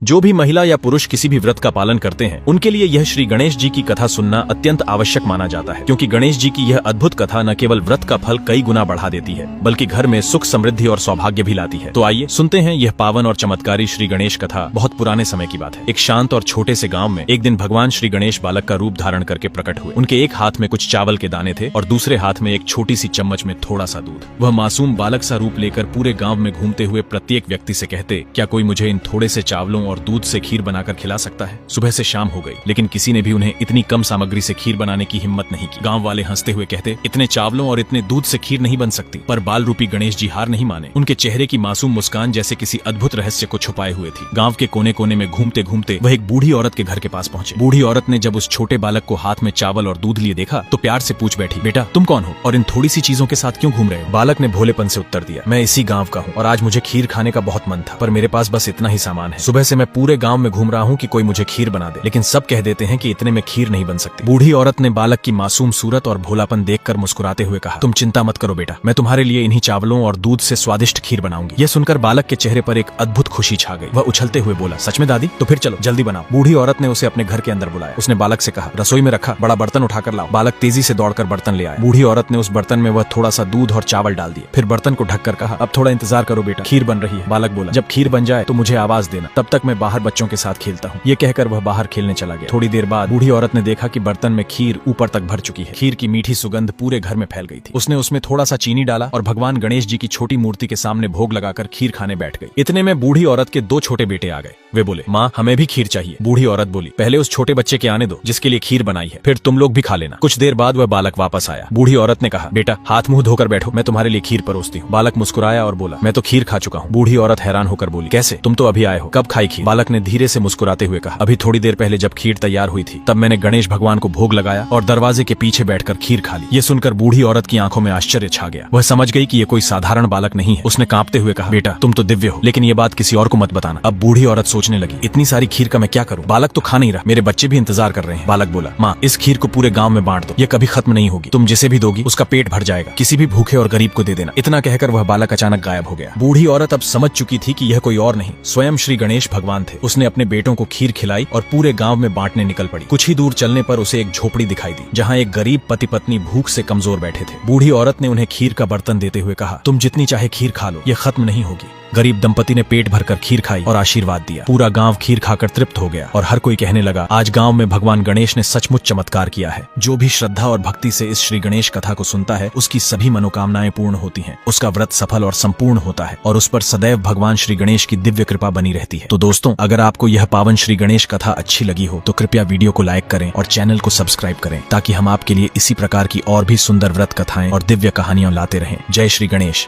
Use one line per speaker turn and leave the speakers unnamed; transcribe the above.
जो भी महिला या पुरुष किसी भी व्रत का पालन करते हैं उनके लिए यह श्री गणेश जी की कथा सुनना अत्यंत आवश्यक माना जाता है, क्योंकि गणेश जी की यह अद्भुत कथा न केवल व्रत का फल कई गुना बढ़ा देती है बल्कि घर में सुख समृद्धि और सौभाग्य भी लाती है। तो आइए सुनते हैं यह पावन और चमत्कारी श्री गणेश कथा। बहुत पुराने समय की बात है। एक शांत और छोटे से गाँव में एक दिन भगवान श्री गणेश बालक का रूप धारण करके प्रकट हुए। उनके एक हाथ में कुछ चावल के दाने थे और दूसरे हाथ में एक छोटी सी चम्मच में थोड़ा सा दूध। वह मासूम बालक सा रूप लेकर पूरे गाँव में घूमते हुए प्रत्येक व्यक्ति से कहते, क्या कोई मुझे इन थोड़े से चावलों और दूध से खीर बनाकर खिला सकता है। सुबह से शाम हो गई, लेकिन किसी ने भी उन्हें इतनी कम सामग्री से खीर बनाने की हिम्मत नहीं की। गांव वाले हंसते हुए कहते, इतने चावलों और इतने दूध से खीर नहीं बन सकती। पर बाल रूपी गणेश जी हार नहीं माने। उनके चेहरे की मासूम मुस्कान जैसे किसी अद्भुत रहस्य को छुपाए हुए थी। गांव के कोने कोने में घूमते घूमते वह एक बूढ़ी औरत के घर के पास पहुंचे। बूढ़ी औरत ने जब उस छोटे बालक को हाथ में चावल और दूध लिए देखा तो प्यार से पूछ बैठी, बेटा तुम कौन हो और इन थोड़ी सी चीजों के साथ क्यों घूम रहे हो? बालक ने भोलेपन से उत्तर दिया, मैं इसी गाँव का हूँ और आज मुझे खीर खाने का बहुत मन था, पर मेरे पास बस इतना ही सामान है। सुबह से मैं पूरे गाँव में घूम रहा हूँ कि कोई मुझे खीर बना दे, लेकिन सब कह देते हैं कि इतने में खीर नहीं बन सकती। बूढ़ी औरत ने बालक की मासूम सूरत और भोलापन देखकर मुस्कुराते हुए कहा, तुम चिंता मत करो बेटा, मैं तुम्हारे लिए इन्हीं चावलों और दूध से स्वादिष्ट खीर बनाऊंगी। यह सुनकर बालक के चेहरे पर एक अद्भुत खुशी छा गई। वह उछलते हुए बोला, सच में दादी? तो फिर चलो जल्दी बनाओ। बूढ़ी औरत ने उसे अपने घर के अंदर बुलाया। उसने बालक से कहा, रसोई में रखा बड़ा बर्तन उठाकर लाओ। बालक तेजी से दौड़कर बर्तन ले आया। बूढ़ी औरत ने उस बर्तन में वह थोड़ा सा दूध और चावल डाल दिए, फिर बर्तन को ढककर कहा, अब थोड़ा इंतजार करो बेटा, खीर बन रही है। बालक बोला, जब खीर बन जाए तो मुझे आवाज देना, तब तक मैं बाहर बच्चों के साथ खेलता हूँ। ये कहकर वह बाहर खेलने चला गया। थोड़ी देर बाद बूढ़ी औरत ने देखा कि बर्तन में खीर ऊपर तक भर चुकी है। खीर की मीठी सुगंध पूरे घर में फैल गई थी। उसने उसमें थोड़ा सा चीनी डाला और भगवान गणेश जी की छोटी मूर्ति के सामने भोग लगाकर खीर खाने बैठ गई। इतने में बूढ़ी औरत के दो छोटे बेटे आ गए। वे बोले, माँ हमें भी खीर चाहिए। बूढ़ी औरत बोली, पहले उस छोटे बच्चे के आने दो जिसके लिए खीर बनाई है, फिर तुम लोग भी खा लेना। कुछ देर बाद वह बालक वापस आया। बूढ़ी औरत ने कहा, बेटा हाथ मुंह धोकर बैठो, मैं तुम्हारे लिए खीर परोसती हूँ। बालक मुस्कुराया और बोला, मैं तो खीर खा चुका हूँ। बूढ़ी औरत हैरान होकर बोली, कैसे? तुम तो अभी आए हो, कब खाई खीर? बालक ने धीरे से मुस्कुराते हुए कहा, अभी थोड़ी देर पहले जब खीर तैयार हुई थी तब मैंने गणेश भगवान को भोग लगाया और दरवाजे के पीछे बैठकर खीर खा ली। ये सुनकर बूढ़ी औरत की आंखों में आश्चर्य छा गया। वह समझ गई कि ये कोई साधारण बालक नहीं है। उसने कांपते हुए कहा, बेटा तुम तो दिव्य हो, लेकिन ये बात किसी और को मत बताना। अब बूढ़ी औरत सोचने लगी, इतनी सारी खीर का मैं क्या करूं? बालक तो खा नहीं रहा, मेरे बच्चे भी इंतजार कर रहे हैं। बालक बोला, माँ इस खीर को पूरे गाँव में बांट दो, ये कभी खत्म नहीं होगी। तुम जिसे भी दोगी उसका पेट भर जाएगा, किसी भी भूखे और गरीब को दे देना। इतना कहकर वह बालक अचानक गायब हो गया। बूढ़ी औरत अब समझ चुकी थी कि यह कोई और नहीं, स्वयं श्री गणेश भगवान थे। उसने अपने बेटों को खीर खिलाई और पूरे गाँव में बांटने निकल पड़ी। कुछ ही दूर चलने पर उसे एक झोपड़ी दिखाई दी जहाँ एक गरीब पति पत्नी भूख से कमजोर बैठे थे। बूढ़ी औरत ने उन्हें खीर का बर्तन देते हुए कहा, तुम जितनी चाहे खीर खा लो, ये खत्म नहीं होगी। गरीब दंपति ने पेट भरकर खीर खाई और आशीर्वाद दिया। पूरा गांव खीर खाकर तृप्त हो गया और हर कोई कहने लगा, आज गांव में भगवान गणेश ने सचमुच चमत्कार किया है। जो भी श्रद्धा और भक्ति से इस श्री गणेश कथा को सुनता है उसकी सभी मनोकामनाएं पूर्ण होती हैं, उसका व्रत सफल और संपूर्ण होता है और उस पर सदैव भगवान श्री गणेश की दिव्य कृपा बनी रहती है। तो दोस्तों, अगर आपको यह पावन श्री गणेश कथा अच्छी लगी हो तो कृपया वीडियो को लाइक करें और चैनल को सब्सक्राइब करें, ताकि हम आपके लिए इसी प्रकार की और भी सुंदर व्रत कथाएं और दिव्य कहानियां लाते रहें। जय श्री गणेश।